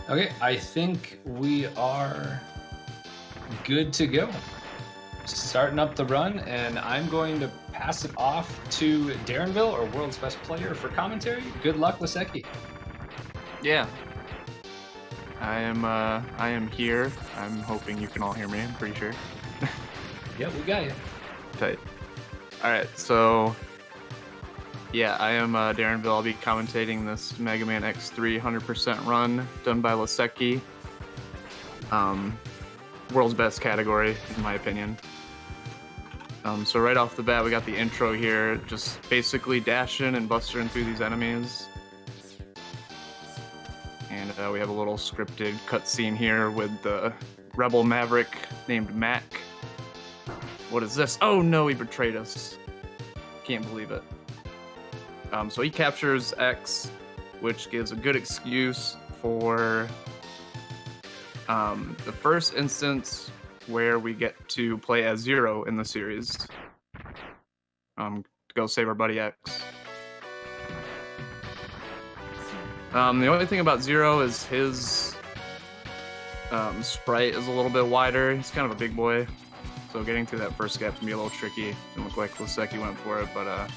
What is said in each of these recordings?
Okay, I think we are good to go. Starting up the run, and I'm going to pass it off to Darrenville, our world's best player, for commentary. Good luck, Laseki. Yeah, I am here. I'm hoping you can all hear me. I'm pretty sure. Yeah, we got you. Tight. All right, so yeah, I am Darrenville. I'll be commentating this Mega Man X3 100% run done by Laseki. World's best category, in my opinion. So right off the bat, we got the intro here, just basically dashing and busting through these enemies. And we have a little scripted cutscene here with the rebel maverick named Mac. What is this? Oh no, he betrayed us. Can't believe it. So he captures X, which gives a good excuse for the first instance where we get to play as Zero in the series. To go save our buddy X. The only thing about Zero is his sprite is a little bit wider. He's kind of a big boy, so getting through that first gap can be a little tricky. Didn't look like Laseki went for it, but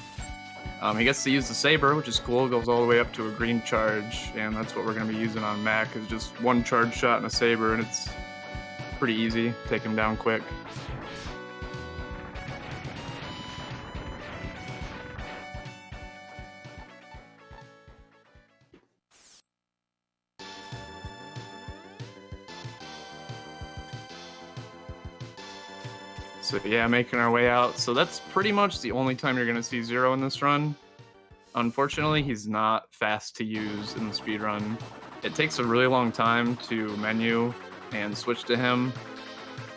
he gets to use the saber, which is cool. It goes all the way up to a green charge, and that's what we're going to be using on Mac, is just one charge shot and a saber, and it's pretty easy. Take him down quick. So yeah, making our way out. So that's pretty much the only time you're going to see Zero in this run. Unfortunately, he's not fast to use in the speedrun. It takes a really long time to menu and switch to him.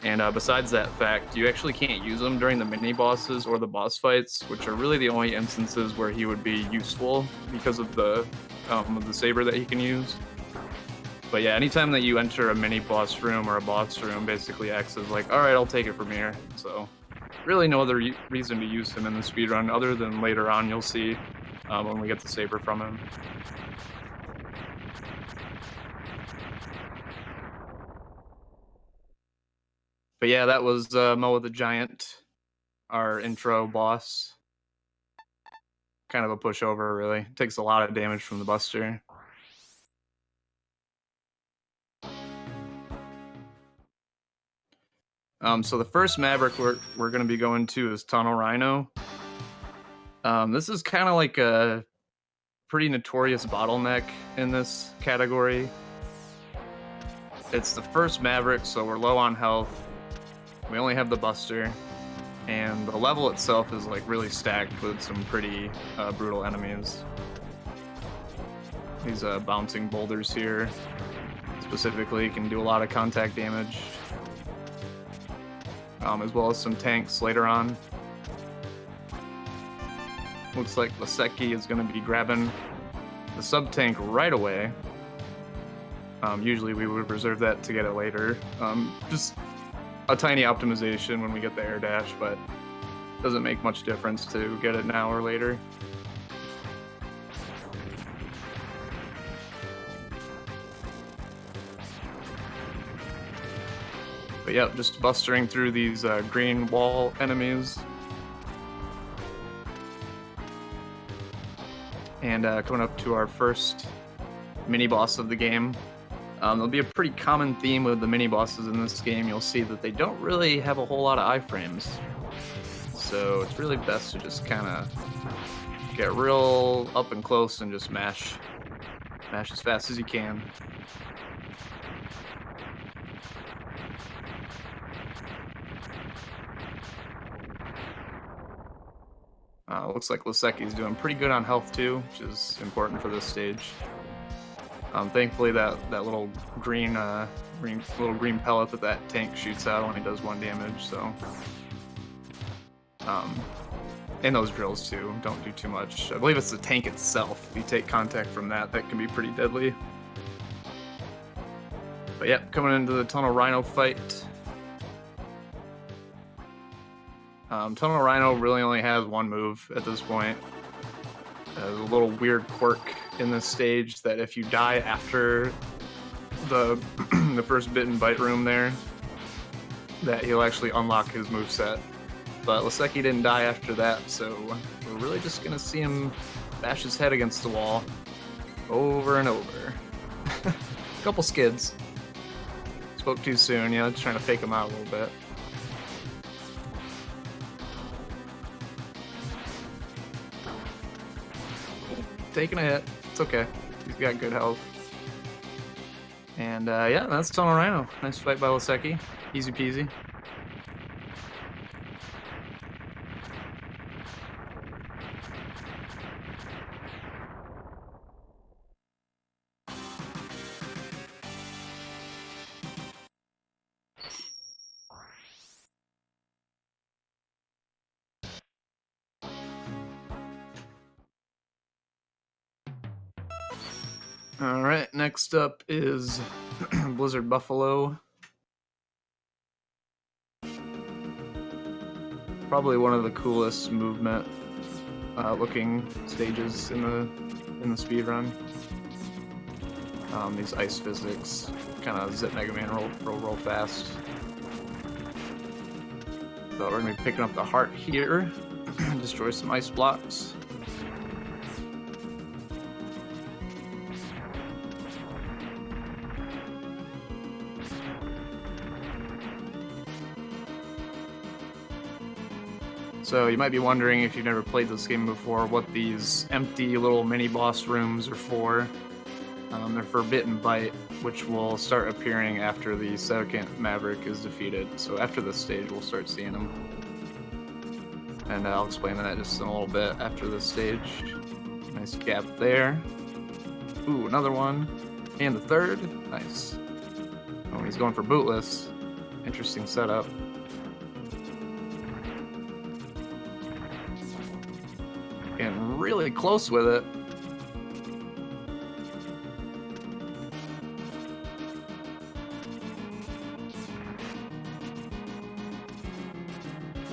And besides that fact, you actually can't use him during the mini bosses or the boss fights, which are really the only instances where he would be useful because of the saber that he can use. But yeah, anytime that you enter a mini boss room or a boss room, basically X is like, all right, I'll take it from here. So really no other reason to use him in the speedrun other than later on you'll see when we get the saber from him. But yeah, that was Moa the Giant, our intro boss. Kind of a pushover, really. Takes a lot of damage from the Buster. So the first Maverick we're going to be going to is Tunnel Rhino. This is kind of like a pretty notorious bottleneck in this category. It's the first Maverick, so we're low on health. We only have the Buster, and the level itself is like really stacked with some pretty brutal enemies. These bouncing boulders here specifically can do a lot of contact damage. As well as some tanks later on. Looks like Laseki is going to be grabbing the sub-tank right away. Usually we would reserve that to get it later. Just a tiny optimization when we get the air dash, but doesn't make much difference to get it now or later. But yeah, just bustering through these green wall enemies. And coming up to our first mini-boss of the game. There'll be a pretty common theme with the mini-bosses in this game. You'll see that they don't really have a whole lot of iframes. So it's really best to just kind of get real up and close and just mash as fast as you can. Looks like Laseki's doing pretty good on health too, which is important for this stage. Thankfully, that little green pellet that tank shoots out only does 1 damage. So, and those drills too don't do too much. I believe it's the tank itself. If you take contact from that can be pretty deadly. But yeah, coming into the Tunnel Rhino fight. Tunnel Rhino really only has 1 move at this point. There's a little weird quirk in this stage that if you die after the the first bit and bite room there that he'll actually unlock his moveset. But Laseki didn't die after that, so we're really just gonna see him bash his head against the wall over and over. Couple skids. Spoke too soon, yeah, just trying to fake him out a little bit. Taking a hit. It's okay. He's got good health. And yeah, that's Tunnel Rhino. Nice fight by Laseki. Easy peasy. All right, next up is Blizzard Buffalo. Probably one of the coolest movement looking stages in the speedrun. These ice physics kind of zip Mega Man roll fast. So we're gonna be picking up the heart here. Destroy some ice blocks. So you might be wondering, if you've never played this game before, what these empty little mini boss rooms are for. They're for Bit and Bite, which will start appearing after the second Maverick is defeated. So after this stage, we'll start seeing them. And I'll explain that just in a little bit after this stage. Nice gap there. Ooh, another one. And the third. Nice. Oh, he's going for bootless. Interesting setup. Getting really close with it.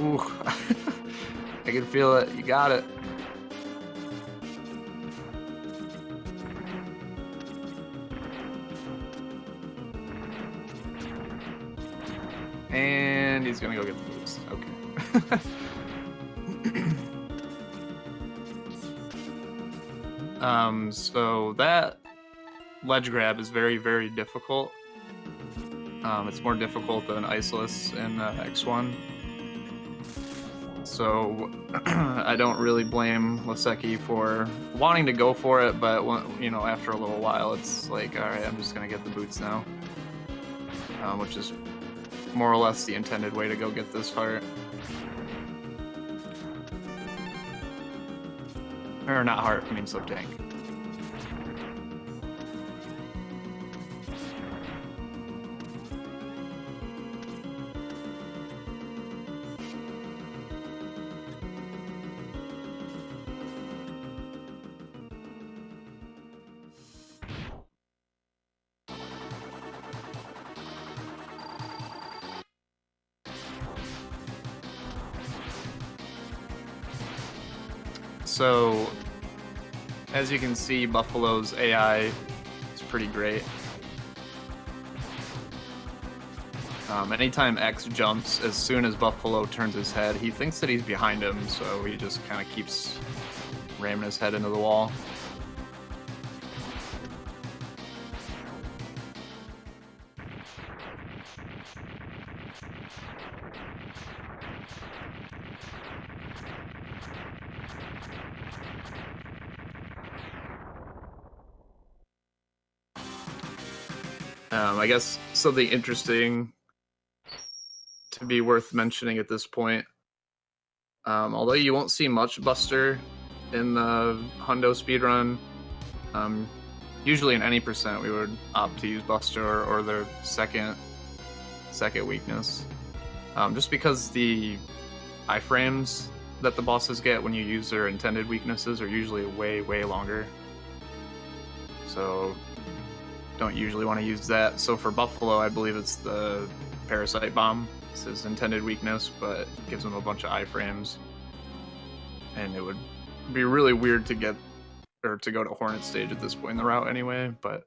Ooh. I can feel it. You got it. And he's gonna go get the boost. Okay. So that ledge grab is very, very difficult. It's more difficult than Iceless in X1. So I don't really blame Laseki for wanting to go for it, but you know, after a little while, it's like, all right, I'm just gonna get the boots now, which is more or less the intended way to go get this heart. Or not heart, I mean sub tank. So, as you can see, Buffalo's AI is pretty great. Anytime X jumps, as soon as Buffalo turns his head, he thinks that he's behind him, so he just kind of keeps ramming his head into the wall. I guess something interesting to be worth mentioning at this point. Although you won't see much Buster in the Hundo speedrun, usually in any percent we would opt to use Buster or their second weakness. Just because the iframes that the bosses get when you use their intended weaknesses are usually way, way longer. So don't usually want to use that. So for Buffalo, I believe it's the Parasite Bomb. It's his intended weakness, but it gives him a bunch of iframes. And it would be really weird to get, or to go to Hornet stage at this point in the route anyway, but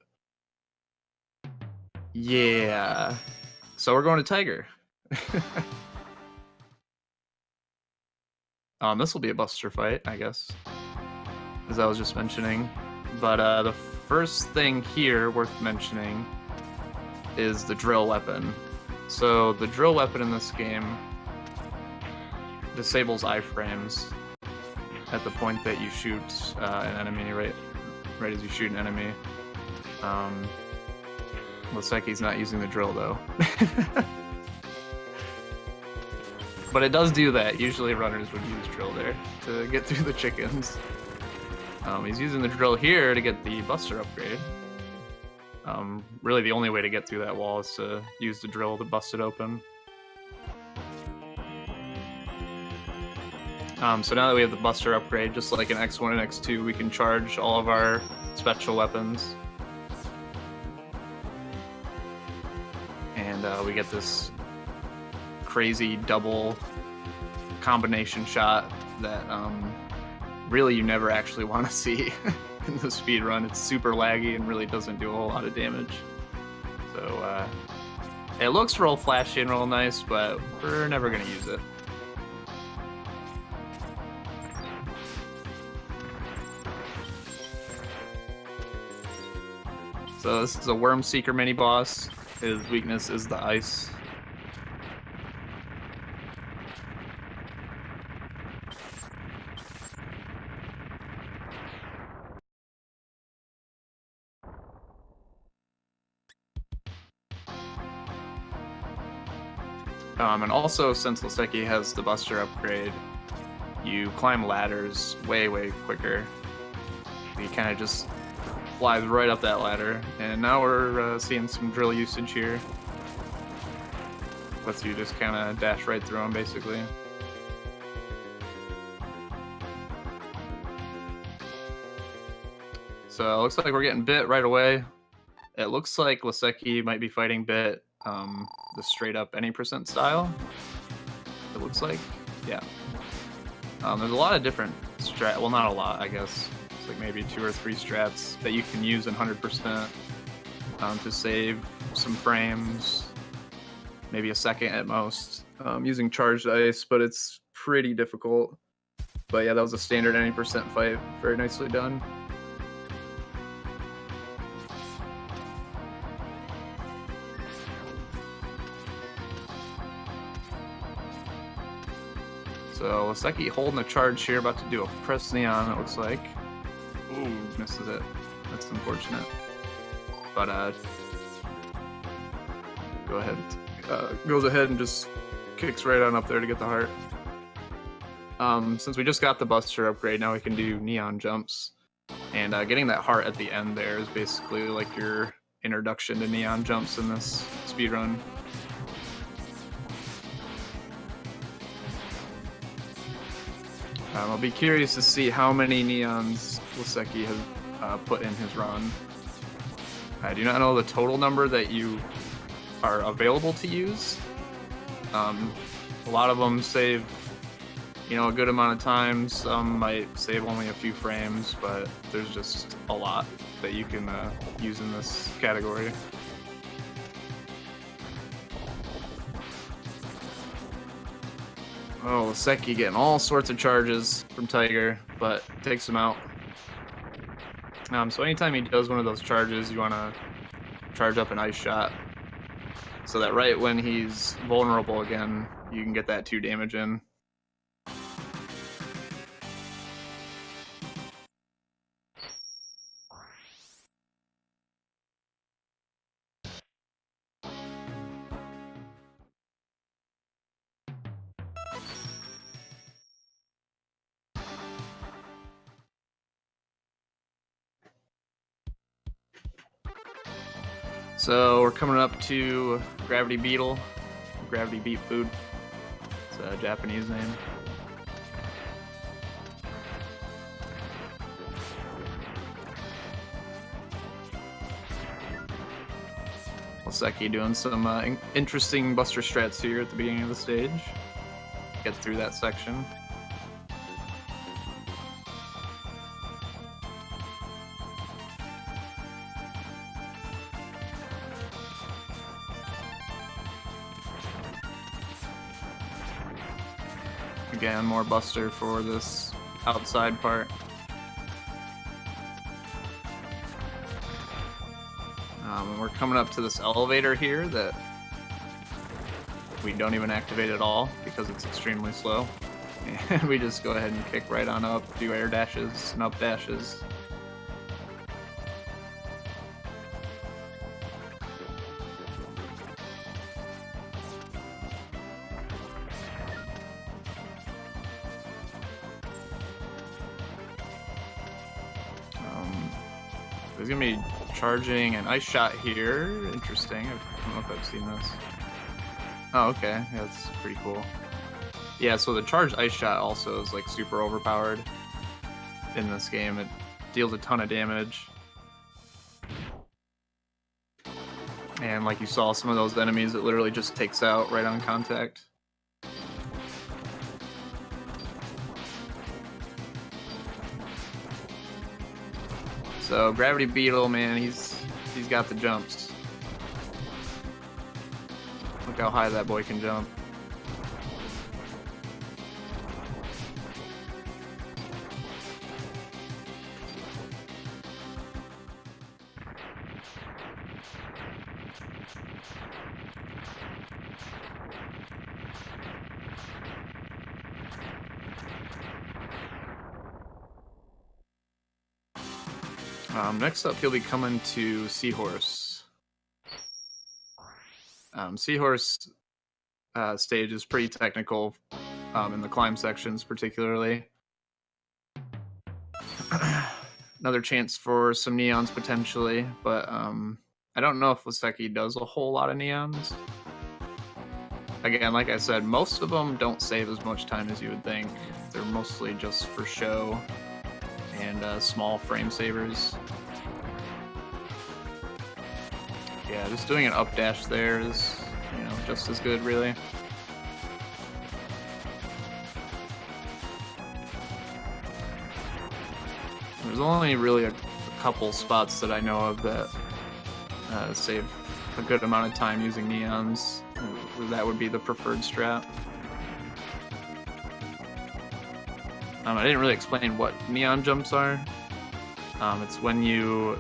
Yeah. So we're going to Tiger. This will be a Buster fight, I guess, as I was just mentioning. But the first thing here worth mentioning is the drill weapon. So the drill weapon in this game disables iframes at the point that you shoot an enemy, right as you shoot an enemy. Laseki's not using the drill though. But it does do that. Usually runners would use drill there to get through the chickens. He's using the drill here to get the Buster upgrade. Really the only way to get through that wall is to use the drill to bust it open. So now that we have the Buster upgrade, just like in X1 and X2, we can charge all of our special weapons. And we get this crazy double combination shot that really you never actually want to see in the speed run. It's super laggy and really doesn't do a whole lot of damage. So it looks real flashy and real nice, but we're never going to use it. So this is a Worm Seeker mini boss. His weakness is the ice. And also, since Laseki has the Buster upgrade, you climb ladders way quicker. You kind of just flies right up that ladder, and now we're seeing some drill usage here. Lets you just kind of dash right through them, basically. So it looks like we're getting bit right away. It looks like Laseki might be fighting bit the straight up any percent style. It looks like, yeah. There's a lot of different strat. Well, not a lot, I guess. It's like maybe 2 or 3 strats that you can use in 100% to save some frames, maybe a second at most, using charged ice, but it's pretty difficult. But yeah, that was a standard any percent fight. Very nicely done. So Laseki holding a charge here, about to do a press neon, it looks like. Ooh, misses it. That's unfortunate. But goes ahead and just kicks right on up there to get the heart. Since we just got the Buster upgrade, now we can do neon jumps. And getting that heart at the end there is basically like your introduction to neon jumps in this speedrun. I'll be curious to see how many neons Laseki has put in his run. I do not know the total number that you are available to use. A lot of them save, a good amount of time. Some might save only a few frames, but there's just a lot that you can use in this category. Oh, Laseki getting all sorts of charges from Tiger, but takes him out. So anytime he does one of those charges, you want to charge up an ice shot, so that right when he's vulnerable again, you can get that 2 damage in. So we're coming up to Gravity Beetle, Gravity Beet Food. It's a Japanese name. Laseki doing some interesting Buster strats here at the beginning of the stage. Get through that section. Again, more Buster for this outside part. We're coming up to this elevator here that we don't even activate at all because it's extremely slow. And we just go ahead and kick right on up, do air dashes and up dashes. There's gonna be charging an ice shot here. Interesting. I don't know if I've seen this. Oh, okay. Yeah, that's pretty cool. Yeah, so the charged ice shot also is like super overpowered in this game. It deals a ton of damage. And like you saw, some of those enemies it literally just takes out right on contact. So Gravity Beetle, man, he's got the jumps. Look how high that boy can jump. Next up, he'll be coming to Seahorse. Seahorse stage is pretty technical in the climb sections, particularly. Another chance for some neons potentially, but I don't know if Laseki does a whole lot of neons. Again, like I said, most of them don't save as much time as you would think. They're mostly just for show and small frame savers. Yeah, just doing an up dash there is, you know, just as good, really. There's only really a couple spots that I know of that save a good amount of time using neons. That would be the preferred strat. I didn't really explain what neon jumps are. It's when you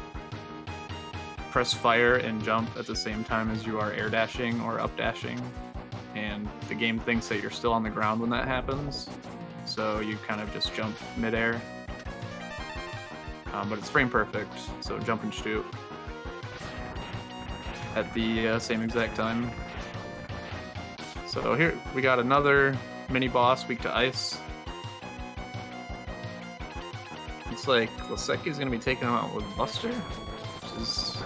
press fire and jump at the same time as you are air dashing or up dashing, and the game thinks that you're still on the ground when that happens, so you kind of just jump midair. But it's frame perfect, so jump and shoot at the same exact time. So here we got another mini boss weak to ice. It's like Laseki's gonna be taking him out with Buster, which is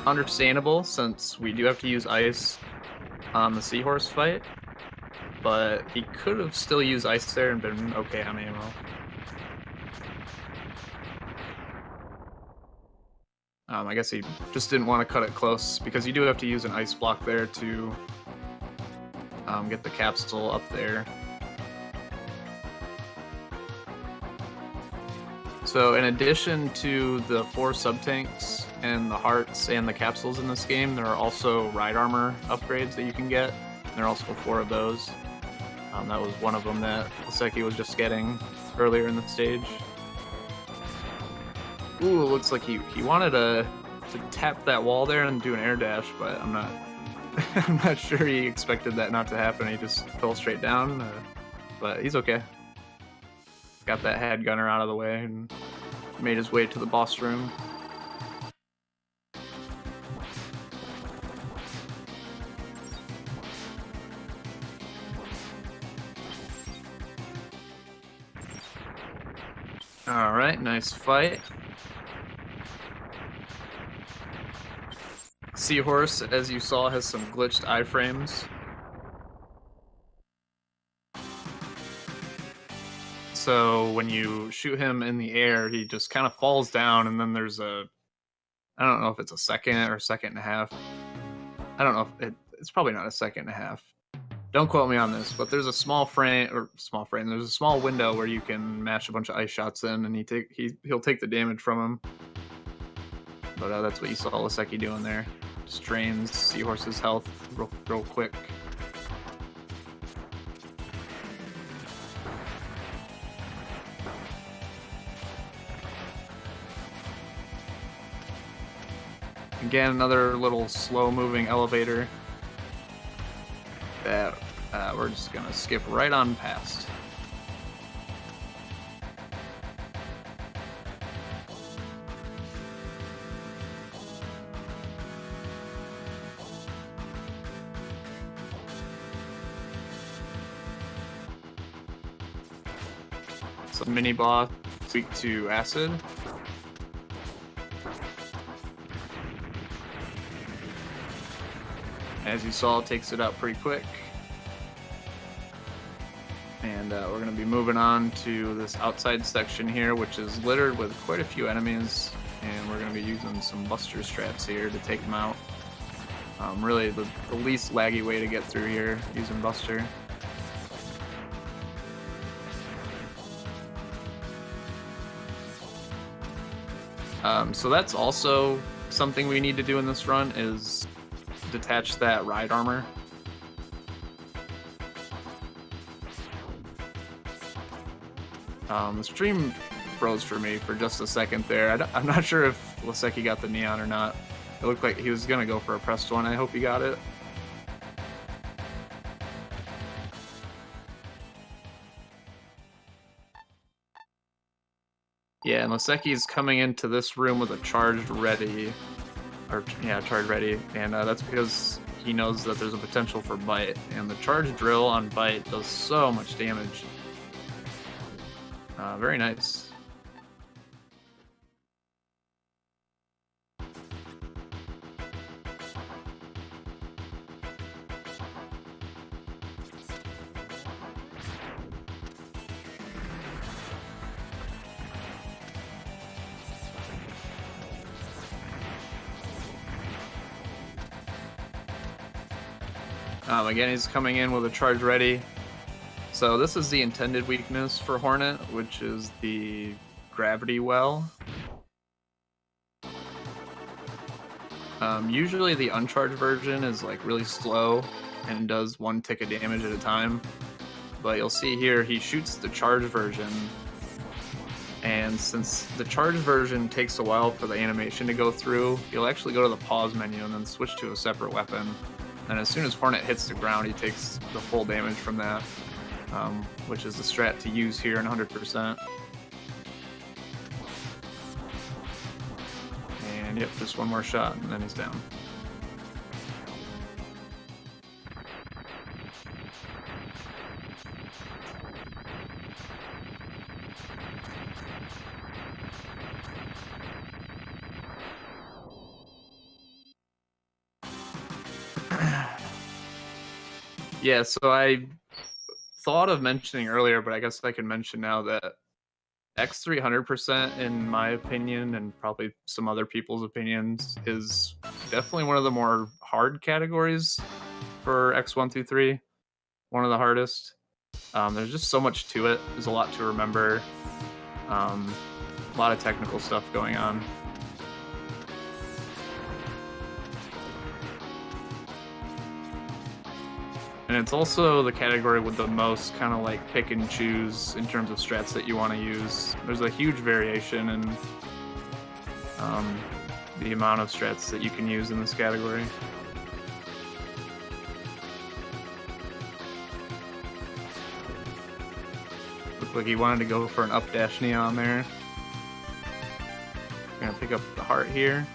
understandable since we do have to use ice on the Seahorse fight, but he could have still used ice there and been okay on ammo. I guess he just didn't want to cut it close because you do have to use an ice block there to get the capsule up there. So in addition to the 4 sub-tanks and the hearts and the capsules in this game, there are also ride armor upgrades that you can get. There are also 4 of those. That was one of them that Laseki was just getting earlier in the stage. Ooh, it looks like he wanted to tap that wall there and do an air dash, but I'm not sure he expected that not to happen. He just fell straight down, but he's okay. Got that head gunner out of the way and made his way to the boss room. All right, nice fight. Seahorse, as you saw, has some glitched iframes. So when you shoot him in the air, he just kind of falls down, and then there's I don't know if it's a second or a second and a half. I don't know if it's probably not a second and a half. Don't quote me on this, but there's a small frame. There's a small window where you can match a bunch of ice shots in, and he'll take the damage from him. But that's what you saw Laseki doing there. Just drains Seahorse's health real quick. Again, another little slow-moving elevator that we're just gonna skip right on past. So mini boss, weak to acid. As you saw, it takes it out pretty quick. And we're going to be moving on to this outside section here, which is littered with quite a few enemies. And we're going to be using some buster strats here to take them out. Really the least laggy way to get through here, using buster. So that's also something we need to do in this run, is detach that ride armor. The stream froze for me for just a second there. I'm not sure if Laseki got the neon or not. It looked like he was going to go for a pressed one. I hope he got it. Yeah, and Laseki's coming into this room with a charged ready. Charged ready. And that's because he knows that there's a potential for bite. And the charged drill on bite does so much damage. Very nice. Again, he's coming in with a charge ready. So this is the intended weakness for Hornet, which is the gravity well. Usually the uncharged version is like really slow and does 1 tick of damage at a time. But you'll see here, he shoots the charged version. And since the charged version takes a while for the animation to go through, you'll actually go to the pause menu and then switch to a separate weapon. And as soon as Hornet hits the ground, he takes the full damage from that, which is the strat to use here in 100%. And yep, just one more shot, and then he's down. Yeah, so I thought of mentioning earlier, but I guess I can mention now that X3 100%, in my opinion, and probably some other people's opinions, is definitely one of the more hard categories for X1 through 3. One of the hardest. There's just so much to it. There's a lot to remember. A lot of technical stuff going on. And it's also the category with the most kind of like pick and choose in terms of strats that you want to use. There's a huge variation in the amount of strats that you can use in this category. Looked like he wanted to go for an up dash neon there. Gonna pick up the heart here.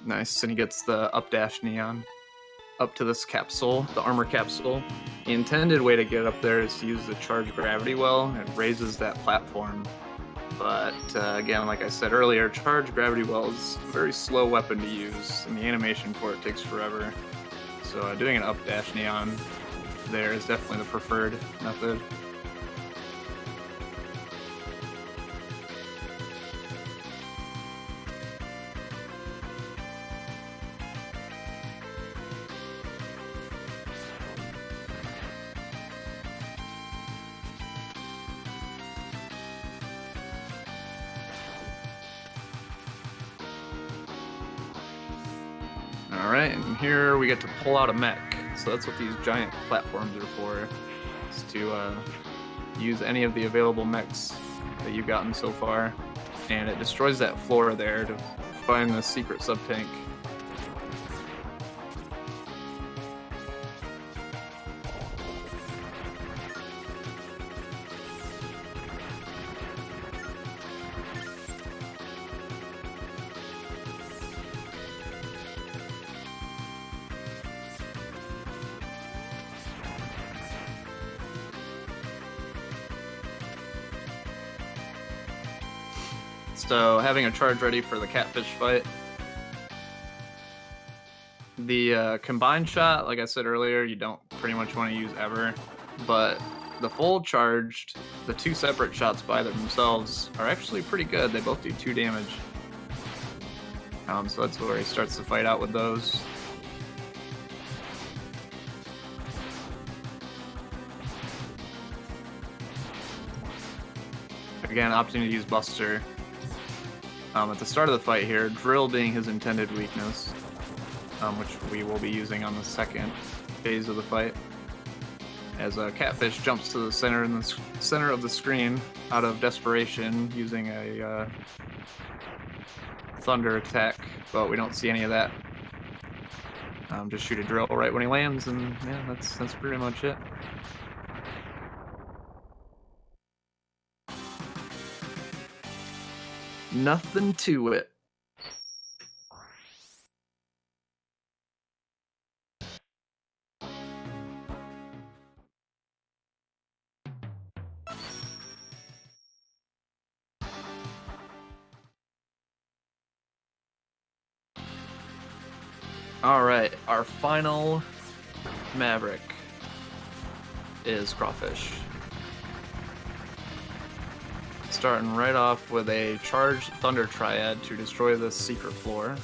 Nice, and he gets the up dash neon up to this capsule, the armor capsule. The intended way to get up there is to use the charged gravity well. It raises that platform. But again, like I said earlier, charged gravity well is a very slow weapon to use, and the animation for it takes forever. So doing an up dash neon there is definitely the preferred method. All right, and here we get to pull out a mech. So that's what these giant platforms are for, is to use any of the available mechs that you've gotten so far. And it destroys that floor there to find the secret sub-tank. So having a charge ready for the catfish fight. The combined shot, like I said earlier, you don't pretty much want to use ever, but the full charged, the two separate shots by themselves are actually pretty good. They both do 2 damage. So that's where he starts to fight out with those. Again, opting to use Buster. At the start of the fight here, Drill being his intended weakness, which we will be using on the second phase of the fight. As Catfish jumps to the center of the screen out of desperation using a thunder attack, but we don't see any of that. Just shoot a Drill right when he lands, and yeah, that's pretty much it. Nothing to it. All right, our final Maverick is Crawfish. Starting right off with a charged Thunder Triad to destroy the secret floor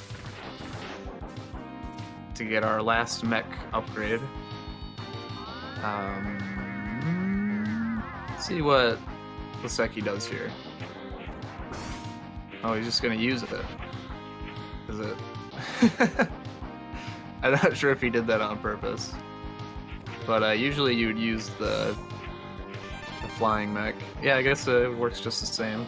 to get our last mech upgrade. Let's see what Laseki does here. Oh, he's just gonna use it. Is it? I'm not sure if he did that on purpose. But usually you would use the flying mech. Yeah, I guess it works just the same.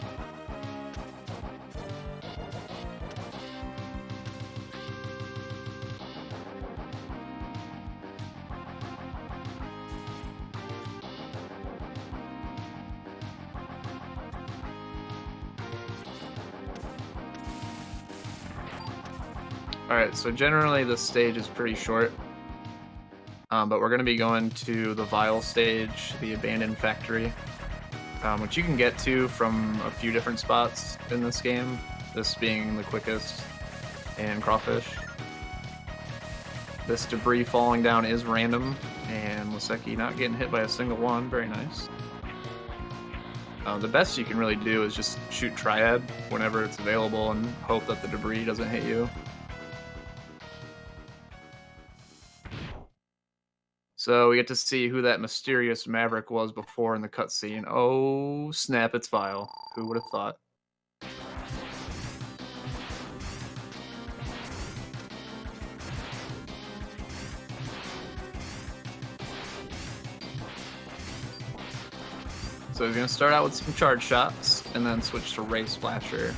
Alright, so generally this stage is pretty short. But we're going to be going to the Vial stage, the Abandoned Factory, which you can get to from a few different spots in this game, this being the quickest, and Crawfish. This debris falling down is random, and Laseki not getting hit by a single one, very nice. The best you can really do is just shoot Triad whenever it's available and hope that the debris doesn't hit you. So we get to see who that mysterious Maverick was before in the cutscene. Oh, snap, it's Vial. Who would have thought? So he's going to start out with some charge shots and then switch to Ray Splasher.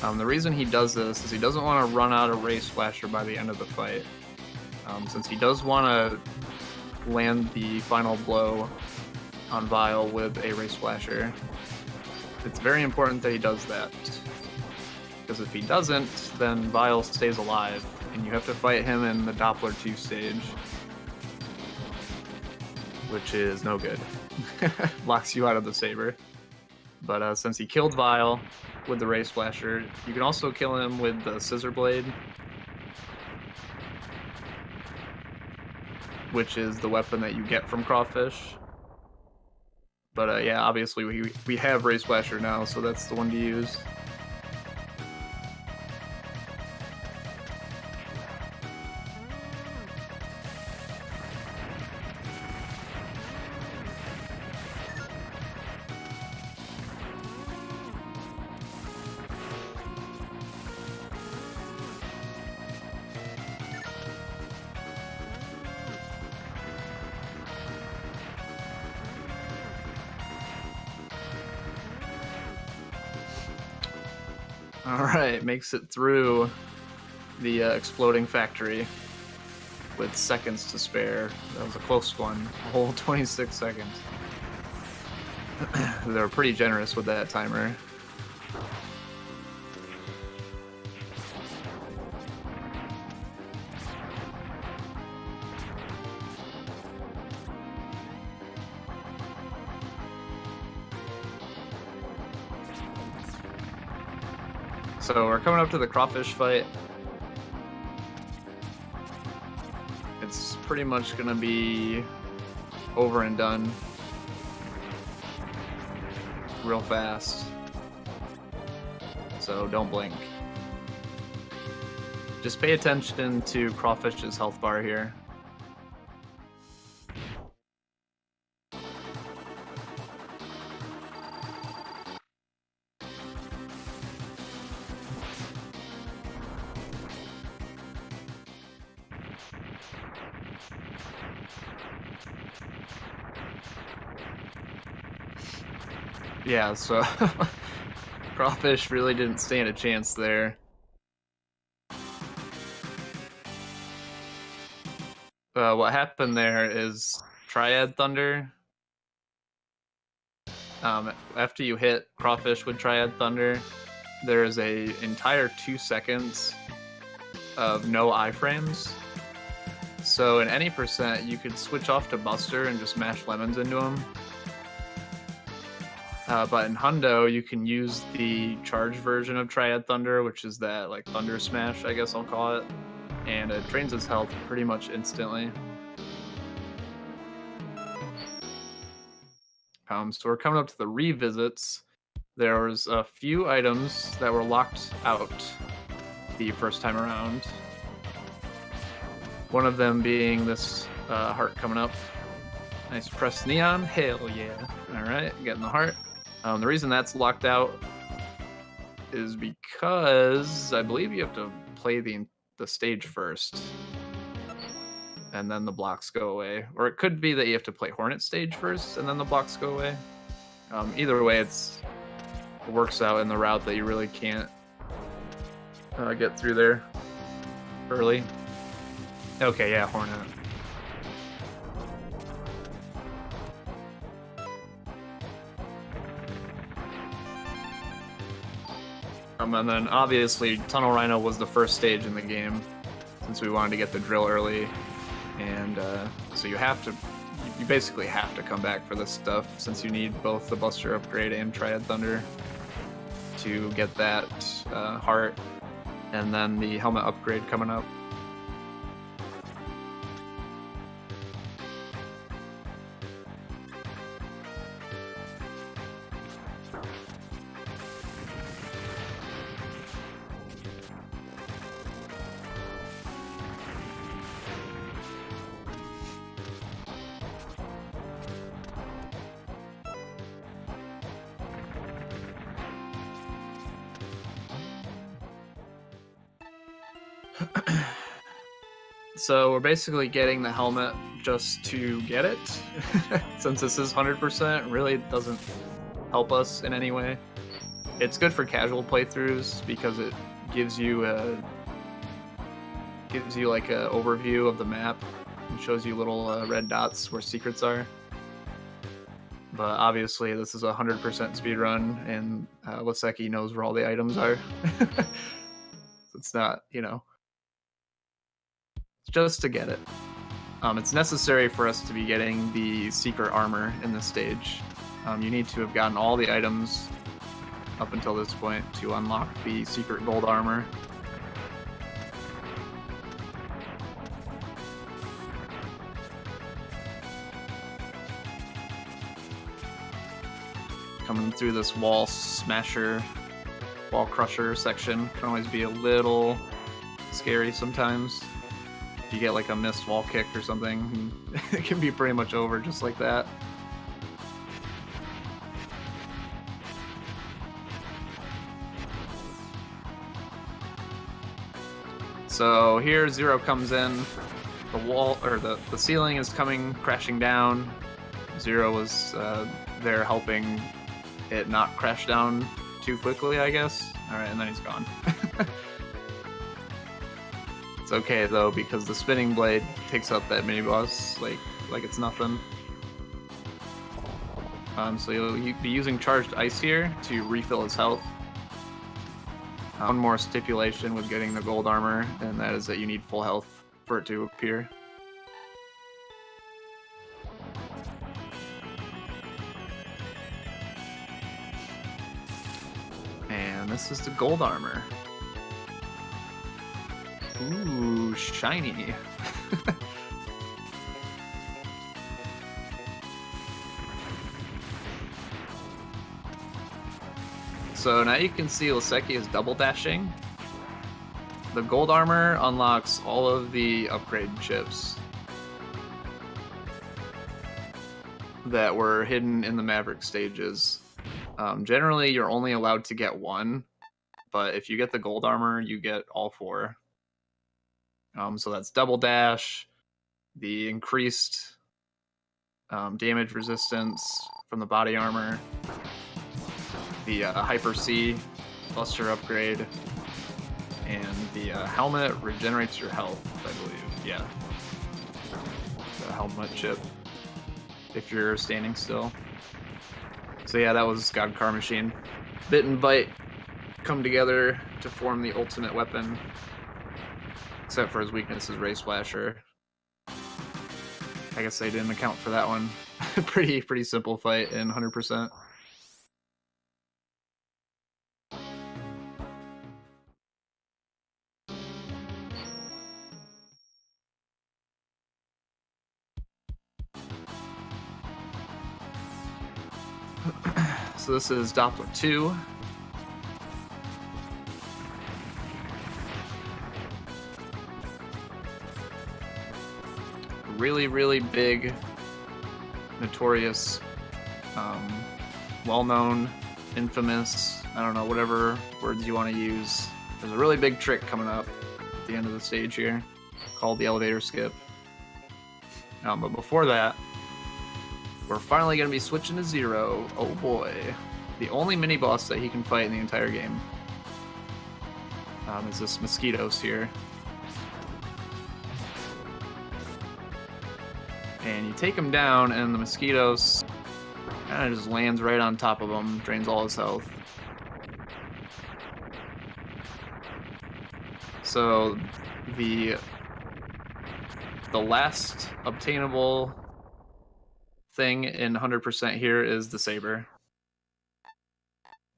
The reason he does this is he doesn't want to run out of Ray Splasher by the end of the fight. Since he does want to land the final blow on Vial with a Ray Splasher, it's very important that he does that. Because if he doesn't, then Vial stays alive, and you have to fight him in the Doppler 2 stage, which is no good. Locks you out of the Saber. But since he killed Vial with the Ray Splasher, you can also kill him with the Scissor Blade, which is the weapon that you get from Crawfish. But yeah, obviously we have Ray Splasher now, so that's the one to use. All right, makes it through the exploding factory with seconds to spare. That was a close one, a whole 26 seconds. They were pretty generous with that timer. So we're coming up to the crawfish fight. It's pretty much gonna be over and done real fast. So don't blink. Just pay attention to crawfish's health bar here. Yeah, so crawfish really didn't stand a chance there. What happened there is Triad Thunder. After you hit crawfish with Triad Thunder, there is a entire 2 seconds of no iframes. So in any percent, you could switch off to Buster and just mash lemons into him. But in Hundo, you can use the charged version of Triad Thunder, which is that like Thunder Smash, I guess I'll call it, and it drains his health pretty much instantly. So we're coming up to the revisits. There was a few items that were locked out the first time around. One of them being this heart coming up. Nice press neon, hell yeah. All right, getting the heart. The reason that's locked out is because I believe you have to play the stage first, and then the blocks go away. Or it could be that you have to play Hornet stage first, and then the blocks go away. Either way, it works out in the route that you really can't get through there early. Okay, yeah, Hornet. And then obviously Tunnel Rhino was the first stage in the game, since we wanted to get the drill early, and so you basically have to come back for this stuff, since you need both the Buster upgrade and Triad Thunder to get that heart, and then the helmet upgrade coming up. So we're basically getting the helmet just to get it, since this is 100%, really doesn't help us in any way. It's good for casual playthroughs because it gives you like a overview of the map and shows you little red dots where secrets are. But obviously this is a 100% speedrun, and Laseki knows where all the items are. It's not, it's just to get it. It's necessary for us to be getting the secret armor in this stage. You need to have gotten all the items up until this point to unlock the secret gold armor. Coming through this wall crusher section can always be a little scary sometimes. If you get like a missed wall kick or something, it can be pretty much over just like that. So here Zero comes in, the wall, or the ceiling is coming crashing down. Zero was there helping it not crash down too quickly, I guess. All right, and then he's gone. It's okay though, because the spinning blade takes out that mini boss like it's nothing. So you'll be using charged ice here to refill his health. One more stipulation with getting the gold armor, and that is that you need full health for it to appear. And this is the gold armor. Ooh, shiny. So now you can see Laseki is double dashing. The gold armor unlocks all of the upgrade chips that were hidden in the Maverick stages. Generally, you're only allowed to get one, but if you get the gold armor, you get all four. So that's double dash, the increased damage resistance from the body armor, the Hyper C Buster upgrade, and the helmet regenerates your health, I believe. Yeah. The helmet chip, if you're standing still. So yeah, that was God Car Machine. Bit and Bite come together to form the ultimate weapon, except for his weakness is Ray Splasher. I guess they didn't account for that one. pretty simple fight in 100%. So this is Doppler 2. Really big, notorious, well-known, infamous, I don't know, whatever words you want to use. There's a really big trick coming up at the end of the stage here called the elevator skip. But before that, we're finally going to be switching to Zero. Oh boy. The only mini-boss that he can fight in the entire game is this Mosquitoes here. And you take him down, and the Mosquitoes kind of just lands right on top of him, drains all his health. So the last obtainable thing in 100% here is the saber,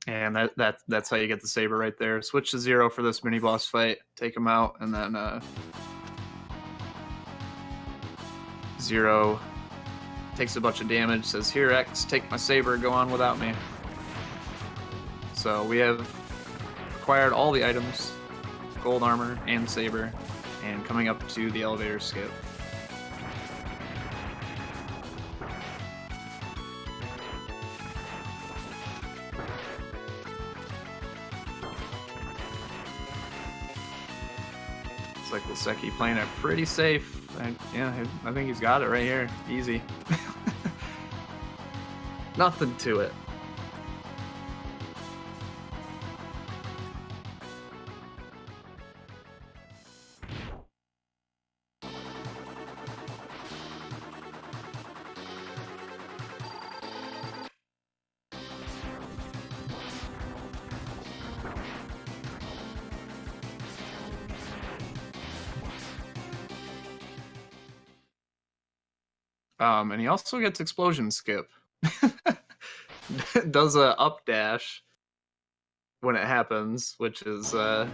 and that's how you get the saber right there. Switch to Zero for this mini boss fight, take him out, and then Zero takes a bunch of damage, says, "Here, X, take my saber, go on without me." So we have acquired all the items, gold armor and saber, and coming up to the elevator skip. It's like Laseki playing it pretty safe. Yeah, I think he's got it right here. Easy. Nothing to it. And he also gets explosion skip. Does a up dash when it happens, which is I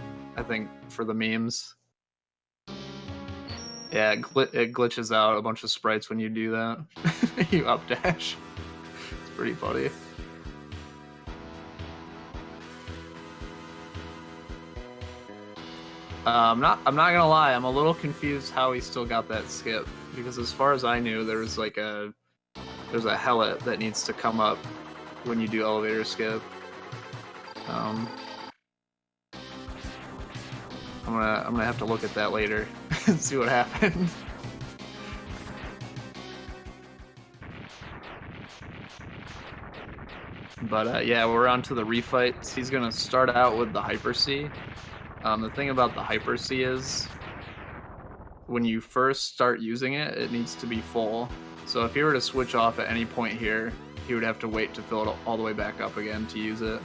think for the memes. Yeah, it glitches out a bunch of sprites when you do that. You up dash. It's pretty funny. I'm not gonna lie, I'm a little confused how he still got that skip, because as far as I knew, there's a helmet that needs to come up when you do elevator skip. I'm gonna have to look at that later and see what happened. But yeah, we're on to the refights. He's gonna start out with the Hyper C. The thing about the Hyper C is when you first start using it, it needs to be full. So if he were to switch off at any point here, he would have to wait to fill it all the way back up again to use it.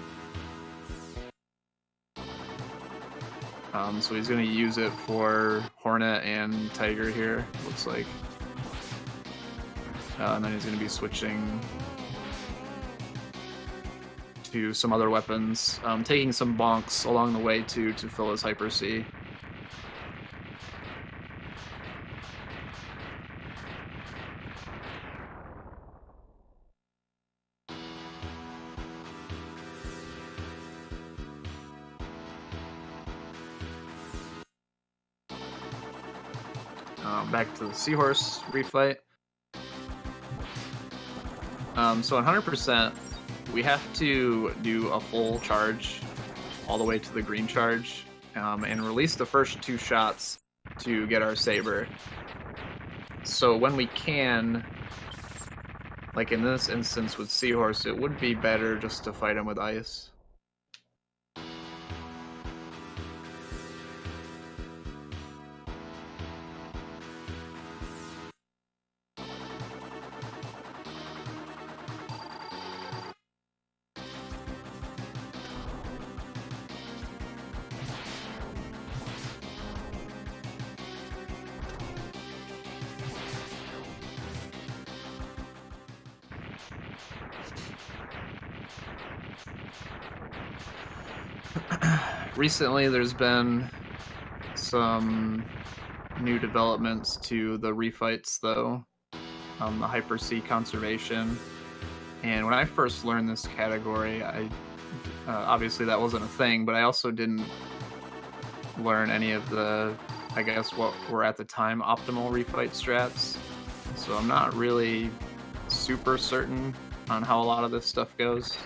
So he's going to use it for Hornet and Tiger here, looks like. And then he's going to be switching to some other weapons, taking some bonks along the way to fill his Hyper C. Back to the Seahorse refight. So on 100%, we have to do a full charge all the way to the green charge and release the first 2 shots to get our Saber. So when we can, like in this instance with Seahorse, it would be better just to fight him with ice. Recently, there's been some new developments to the refights, though. The Hyper C conservation. And when I first learned this category, obviously that wasn't a thing, but I also didn't learn any of the, I guess, what were at the time optimal refight strats. So I'm not really super certain on how a lot of this stuff goes.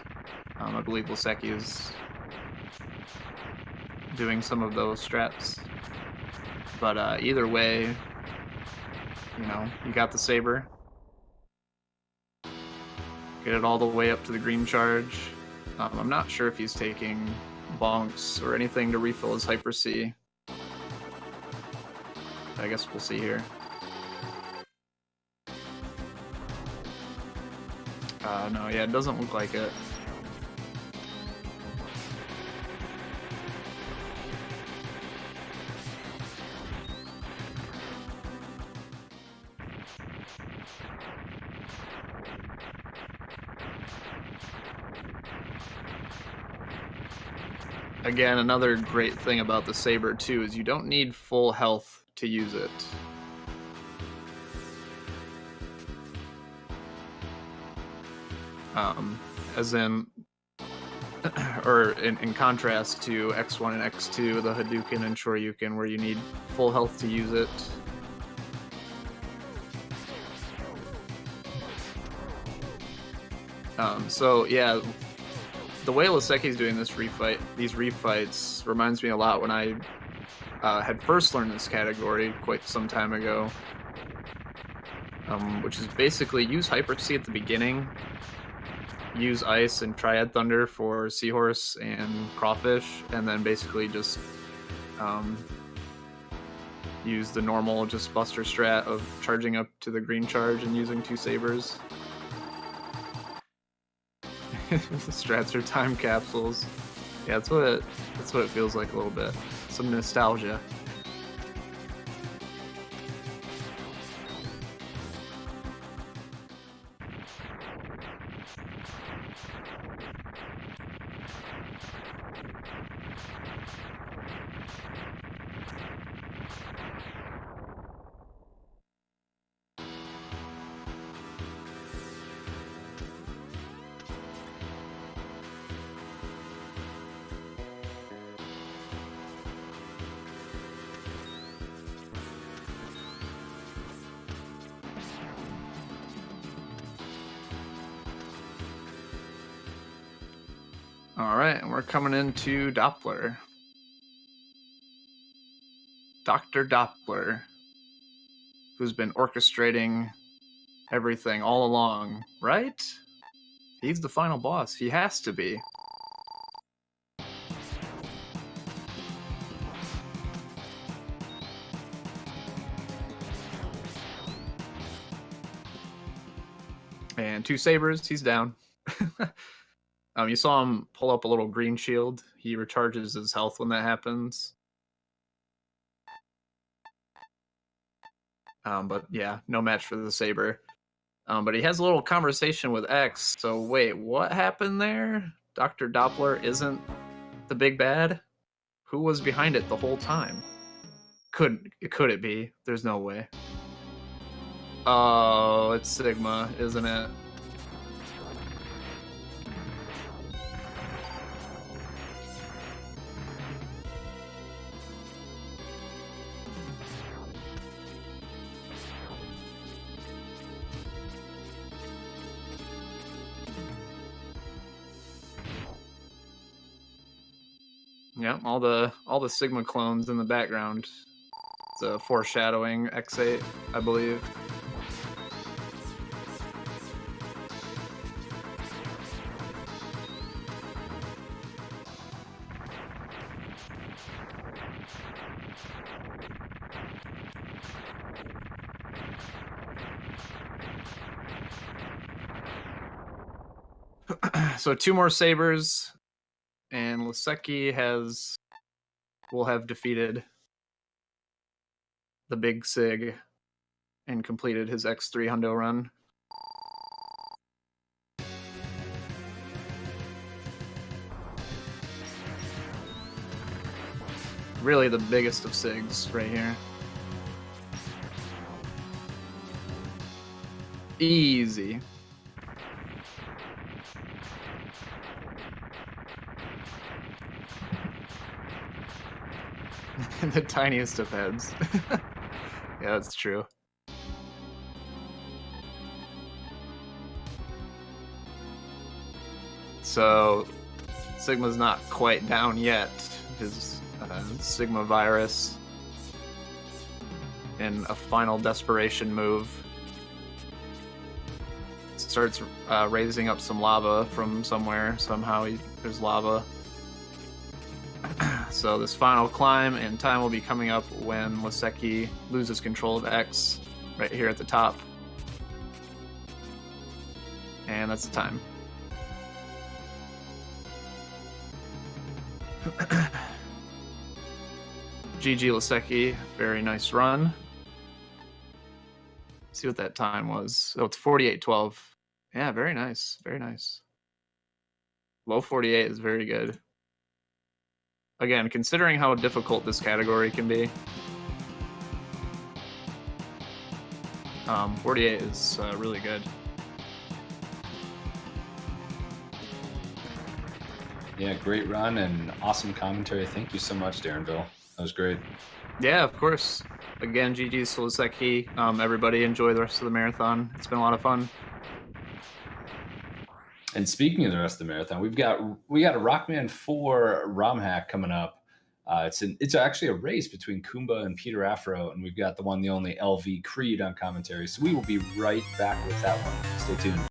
I believe Laseki is doing some of those strats. But either way, you know, you got the Saber. Get it all the way up to the green charge. I'm not sure if he's taking bonks or anything to refill his Hyper C. I guess we'll see here. No, yeah, it doesn't look like it. Again, another great thing about the Saber too is you don't need full health to use it. As in, or in contrast to X1 and X2, the Hadouken and Shoryuken, where you need full health to use it. So yeah, the way Laseki's doing these refights reminds me a lot when I had first learned this category quite some time ago, which is basically use Hyper C at the beginning, use Ice and Triad Thunder for Seahorse and Crawfish, and then basically just use the normal just Buster strat of charging up to the green charge and using 2 Sabers. The strats are time capsules. Yeah, that's what it feels like a little bit. Some nostalgia. All right, and we're coming into Doppler. Dr. Doppler, who's been orchestrating everything all along, right? He's the final boss. He has to be. And 2 sabers, he's down. You saw him pull up a little green shield. He recharges his health when that happens. But yeah, no match for the saber. But he has a little conversation with X. So wait, what happened there? Dr. Doppler isn't the big bad? Who was behind it the whole time? Could it be? There's no way. Oh, it's Sigma, isn't it? Yeah, all the Sigma clones in the background. It's a foreshadowing X8, I believe. So 2 more sabers, and Laseki will have defeated the big Sig and completed his X3 hundo run. Really the biggest of Sigs right here. Easy. The tiniest of heads. Yeah, that's true. So Sigma's not quite down yet. His Sigma virus, in a final desperation move, starts raising up some lava from somewhere. Somehow there's lava. So this final climb and time will be coming up when Laseki loses control of X right here at the top. And that's the time. GG Laseki, very nice run. Let's see what that time was. Oh, it's 48:12. Yeah, very nice, very nice. Low 48 is very good. Again, considering how difficult this category can be, 48 is really good. Yeah, great run and awesome commentary. Thank you so much, Darrenville. That was great. Yeah, of course. Again, GG Laseki. Everybody enjoy the rest of the marathon. It's been a lot of fun. And speaking of the rest of the marathon, we got a Rockman 4 ROM hack coming up. It's actually a race between Kumba and Peter Afro, and we've got the one, the only LV Creed on commentary. So we will be right back with that one. Stay tuned.